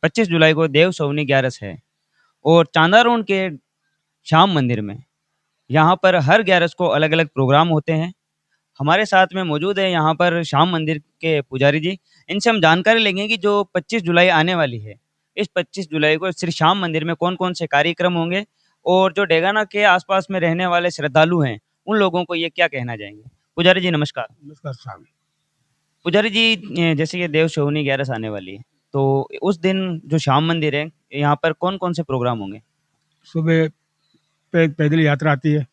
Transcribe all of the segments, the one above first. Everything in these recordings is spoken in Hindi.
25 जुलाई को देव सौनी ग्यारस है और चांदारोन के श्याम मंदिर में यहाँ पर हर ग्यारस को अलग-अलग प्रोग्राम होते हैं। हमारे साथ में मौजूद है यहाँ पर श्याम मंदिर के पुजारी जी। इनसे हम जानकारी लेंगे कि जो 25 जुलाई आने वाली है, इस 25 जुलाई को श्री श्याम मंदिर में कौन-कौन से कार्यक्रम होंगे और जो डेगाना के आस-पास में रहने वाले श्रद्धालु हैं, उन लोगों को ये क्या कहना चाहेंगे? पुजारी जी नमस्कार। नमस्कार साहब। पुजारी जी जैसे ये देव सोनी ग्यारस आने वाली है, तो उस दिन जो श्याम मंदिर है, यहाँ पर कौन-कौन से प्रोग्राम होंगे? सुबह पैदल यात्रा आती है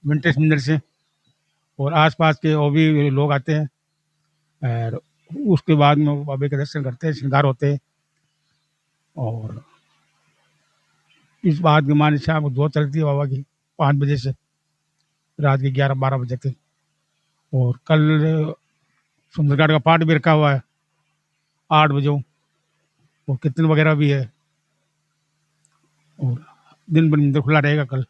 वेंकटेश मंदिर से और आसपास के और भी लोग आते हैं और उसके बाद में वो बाबा के दर्शन करते हैं, श्रृंगार होते हैं। और इस बात की मान शाम को दो चलती है बाबा की 5 बजे से रात के 11-12 बजे तक। और कल सुंदरकांड का पाठ भी रखा हुआ है 8 बजे और कीर्तन वगैरह भी है और दिन भर मंदिर खुला रहेगा कल।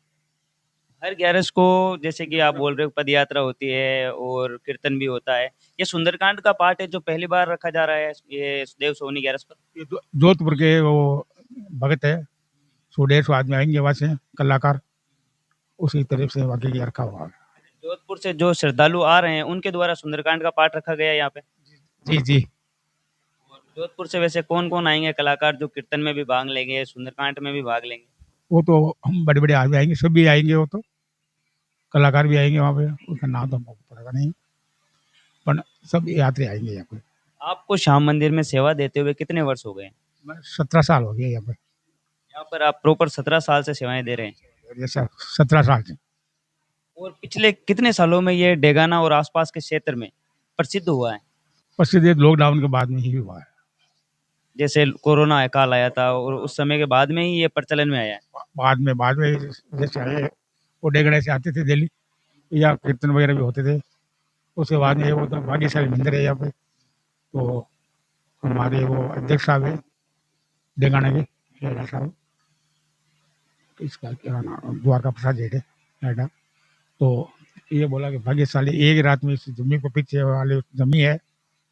हर ग्यारस को जैसे कि आप बोल रहे हो पद यात्रा होती है और कीर्तन भी होता है। ये सुंदरकांड का पाठ है जो पहली बार रखा जा रहा है ये देव सोनी ग्यारस पर। ये जोधपुर के वो भगत है 100-150 आदमी आएंगे वहाँ से कलाकार, उसी तरफ से वाकई की रखा हुआ है। जोधपुर से जो श्रद्धालु आ रहे हैं उनके द्वारा सुंदरकांड का पाठ रखा गया है यहाँ पे। जी जी। और जोधपुर से वैसे कौन-कौन आएँगे कलाकार जो कीर्तन में भी भाग लेंगे, सुंदरकांड में भी भाग लेंगे? वो तो हम बड़े बड़े आदमी आएंगे, सब भी आएंगे, वो तो कलाकार भी आएंगे वहाँ पे, उसका नाम तो हमको पता नहीं, पर सब यात्री आएंगे यहाँ पे। आपको श्याम मंदिर में सेवा देते हुए कितने वर्ष हो गए? मैं 17 साल हो गया यहाँ पे। यहाँ पर आप प्रॉपर 17 साल से सेवाएँ दे रहे हैं। जैसा 17 साल से। और पिछले कितने सालों में ये डेगाना और आसपास के क्षेत्र में प्रसिद्ध हुआ है? प्रसिद्ध लॉकडाउन के बाद में ही हुआ है। जैसे कोरोना काल आया था और उस समय के बाद में ही ये प्रचलन में आया है। बाद में जैसे आए वो डेगड़े से आते थे दिल्ली या कीर्तन वगैरह भी होते थे। उसके बाद में वो तो भाग्यशाली मंदिर है यहाँ पे। तो हमारे वो अध्यक्ष साहब है डेगाना के, हेडा साहब, इसका क्या नाम, द्वारका प्रसाद जेठ है हेडा। तो ये बोला कि भाग्यशाली एक रात में इस जमीन को पीछे वाले जमी है,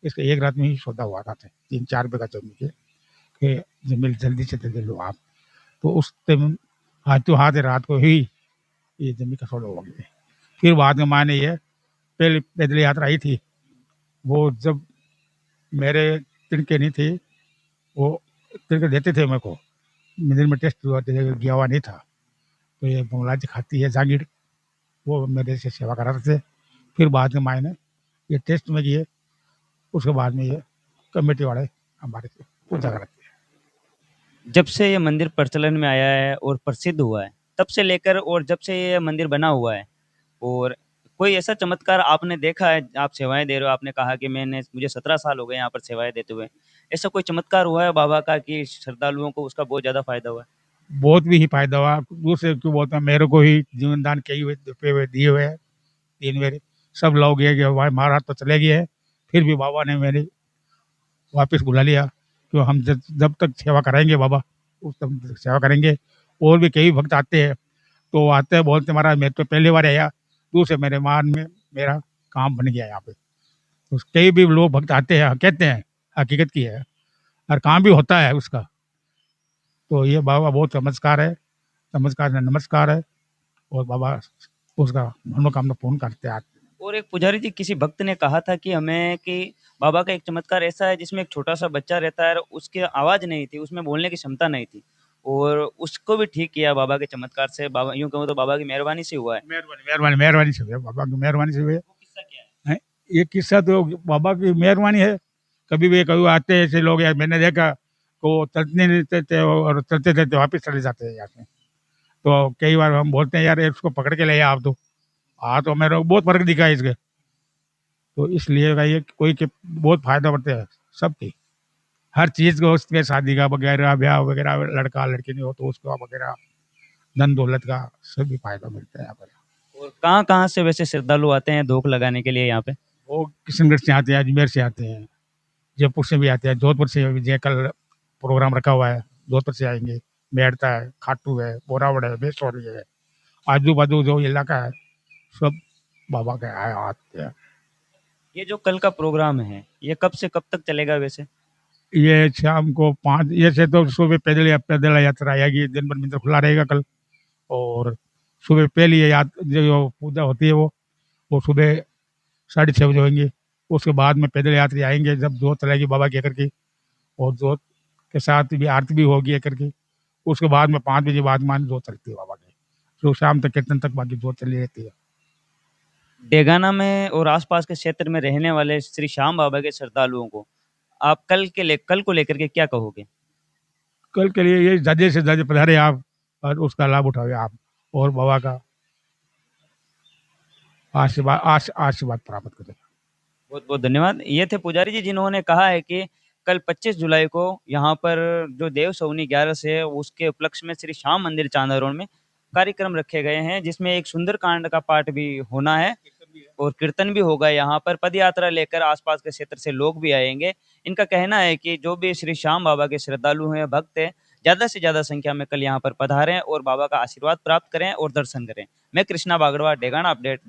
इसका एक रात में ही सौदा हुआ था 3-4 बीघा जमीन के कि जमीन जल्दी से दे लो आप। तो उस टाइम हाथों हाथ रात को ही ये जमीन का सौदा हो गया। फिर बाद में माने ये पहले पैदल यात्रा आई थी, वो जब मेरे तिनके नहीं थी, वो तिनके देते थे मेरे को, मंदिर में टेस्ट हुआ गया हुआ नहीं था। तो ये बंगला जी खाती है जागीर, वो मेरे से सेवा कराते थे। फिर बाद में मायने ये टेस्ट में किए, उसके बाद में ये कमेटी वाले हमारे से पूजा कराते हैं। जब से ये मंदिर प्रचलन में आया है और प्रसिद्ध हुआ है, तब से लेकर और जब से ये मंदिर बना हुआ है और कोई ऐसा चमत्कार आपने देखा है, आप सेवाएँ दे रहे हो, आपने कहा कि मुझे 17 साल हो गए यहाँ पर सेवाएँ देते हुए। ऐसा कोई चमत्कार हुआ है बाबा का कि श्रद्धालुओं को उसका बहुत ज़्यादा फ़ायदा हुआ है? बहुत भी ही फायदा हुआ। दूसरे क्यों बोलते हैं, मेरे को ही जीवन दान किए हुए रुपये हुए दिए हुए हैं 3 मेरे। सब लोग ये कि भाई महाराज तो चले गए हैं, फिर भी बाबा ने मेरी वापस बुला लिया कि हम जब तक सेवा कराएंगे बाबा, उस तब तक सेवा करेंगे। और भी कई भक्त आते हैं, तो आते हैं बोलते महाराज मैं तो पहली बार आया, दूसरे मेरे मान में मेरा काम बन गया यहाँ पे। तो कई भी लोग भक्त आते हैं, कहते हैं, हकीकत की है, और काम भी होता है उसका। तो ये बाबा बहुत चमत्कार है, चमत्कार ने नमस्कार है। और बाबा उसका मनोकामना पूर्ण करते हैं। और एक पुजारी जी किसी भक्त ने कहा था कि हमें कि बाबा का एक चमत्कार ऐसा है जिसमें एक छोटा-सा बच्चा रहता है और उसकी आवाज़ नहीं थी, उसमें बोलने की क्षमता नहीं थी और उसको भी ठीक किया बाबा के चमत्कार से। बाबा यूँ कहूँ तो बाबा की मेहरबानी से हुआ है। मेहरबानी मेहरबानी मेहरबानी से हुई है, बाबा की मेहरबानी से हुई है। वो किस्सा क्या है? हैं? ये किस्सा तो बाबा की मेहरबानी है। कभी भी कभी आते हैं ऐसे लोग, यार मैंने देखा को चलते नहीं थे और चलते थे तो वापस चले जाते हैं यहाँ से। तो कई बार हम बोलते हैं यार इसको पकड़ के ले आप तो, हाँ तो मेरे को बहुत फर्क दिखा है इसके। तो इसलिए भाई ये कोई के बहुत फायदा पड़ता है सबकी, हर चीज को, उसके शादी का वगैरह, ब्याह वगैरह, लड़का लड़की नहीं हो तो उसका वगैरह, धन दौलत का सभी फायदा मिलता है यहाँ पर। और कहाँ-कहाँ से वैसे श्रद्धालु आते हैं धूप लगाने के लिए यहाँ पे? वो किशनगढ़ से आते हैं, अजमेर से आते हैं, जयपुर से भी आते हैं, जोधपुर से भी जय कल प्रोग्राम रखा हुआ है, जोधपुर से आएंगे। मेड़ता है, खाटू है, बोरावड़ है, बेसौरी है, आजू बाजू जो इलाका है सब बाबा के आते हैं। ये जो कल का प्रोग्राम है, ये कब से कब तक चलेगा वैसे? ये शाम को 5 ये से तो सुबह पैदल यात्रा आएगी, दिन भर मंदिर खुला रहेगा कल। और सुबह पहली ये जो पूजा होती है वो सुबह 6:30 बजे होंगी। उसके बाद में पैदल यात्री आएंगे जब जोत लगेगी बाबा की एकर की, और जोत के साथ भी आरती भी होगी एकर की। उसके बाद में 5 बजे बाद मान जोत चलती है बाबा की, तो शाम तक कीर्तन तक बाकी जोत चली रहती है। डेगाना में और आसपास के क्षेत्र में रहने वाले श्री श्याम बाबा के श्रद्धालुओं को आप कल को लेकर के क्या कहोगे? कल के लिए ये ज़्यादा से ज़्यादा पधारे आप और उसका लाभ उठाओगे आप, और बाबा का आशीर्वाद प्राप्त करें। बहुत-बहुत धन्यवाद। ये थे पुजारी जी जिन्होंने कहा है कि कल 25 जुलाई को यहाँ पर जो देव सौनी 11 है उसके उपलक्ष्य में श्री श्याम मंदिर चांदा रोड में कार्यक्रम रखे गए हैं, जिसमें एक सुंदरकांड का पाठ भी होना है और कीर्तन भी होगा। यहाँ पर पदयात्रा लेकर आसपास के क्षेत्र से लोग भी आएंगे। इनका कहना है कि जो भी श्री श्याम बाबा के श्रद्धालु हैं, भक्त हैं, ज़्यादा से ज़्यादा संख्या में कल यहाँ पर पधारें और बाबा का आशीर्वाद प्राप्त करें और दर्शन करें। मैं कृष्णा बागड़वा, डेगाना अपडेट।